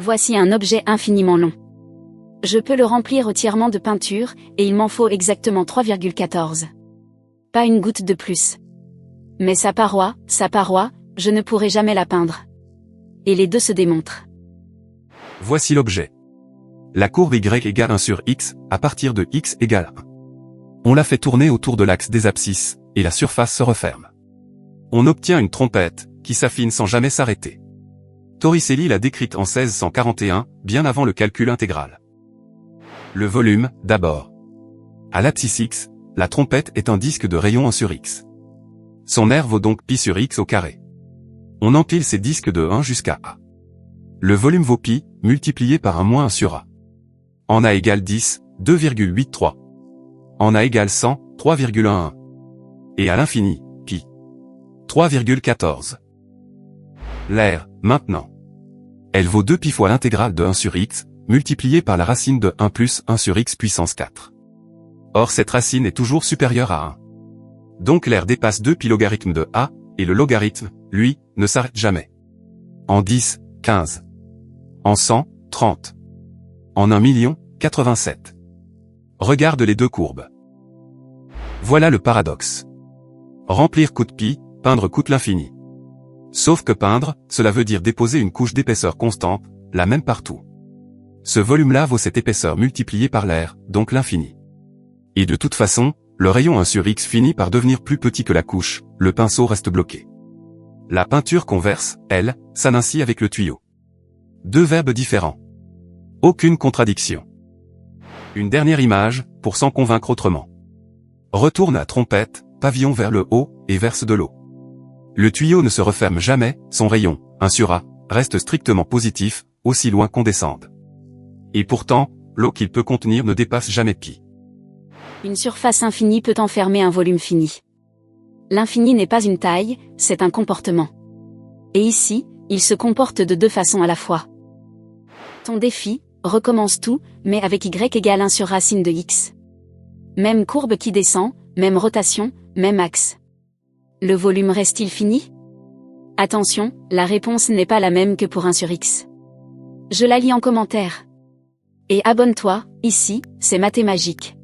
Voici un objet infiniment long. Je peux le remplir entièrement de peinture, et il m'en faut exactement 3,14. Pas une goutte de plus. Mais sa paroi, je ne pourrai jamais la peindre. Et les deux se démontrent. Voici l'objet. La courbe y égale 1 sur x, à partir de x égale 1. On la fait tourner autour de l'axe des abscisses, et la surface se referme. On obtient une trompette, qui s'affine sans jamais s'arrêter. Torricelli l'a décrite en 1641, bien avant le calcul intégral. Le volume, d'abord. À l'abscisse x, la trompette est un disque de rayon 1 sur x. Son aire vaut donc pi sur x au carré. On empile ces disques de 1 jusqu'à a. Le volume vaut pi, multiplié par 1 moins 1 sur a. En a égale 10, 2,83. En a égale 100, 3,11. Et à l'infini, pi. 3,14. L'aire, maintenant. Elle vaut 2 pi fois l'intégrale de 1 sur x, multiplié par la racine de 1 plus 1 sur x puissance 4. Or cette racine est toujours supérieure à 1. Donc l'aire dépasse 2 pi logarithme de a, et le logarithme, lui, ne s'arrête jamais. En 10, 15. En 100, 30. En 1 million, 87. Regarde les deux courbes. Voilà le paradoxe. Remplir coûte pi, peindre coûte l'infini. Sauf que peindre, cela veut dire déposer une couche d'épaisseur constante, la même partout. Ce volume-là vaut cette épaisseur multipliée par l'aire, donc l'infini. Et de toute façon, le rayon 1 sur x finit par devenir plus petit que la couche, le pinceau reste bloqué. La peinture qu'on verse, elle, sonne ainsi avec le tuyau. Deux verbes différents. Aucune contradiction. Une dernière image, pour s'en convaincre autrement. Retourne à trompette, pavillon vers le haut, et verse de l'eau. Le tuyau ne se referme jamais, son rayon, 1 sur a, reste strictement positif, aussi loin qu'on descende. Et pourtant, l'eau qu'il peut contenir ne dépasse jamais pi. Une surface infinie peut enfermer un volume fini. L'infini n'est pas une taille, c'est un comportement. Et ici, il se comporte de deux façons à la fois. Ton défi, recommence tout, mais avec y égale 1 sur racine de x. Même courbe qui descend, même rotation, même axe. Le volume reste-t-il fini? Attention, la réponse n'est pas la même que pour 1 sur x. Je la lis en commentaire. Et abonne-toi, ici, c'est Mathémagique.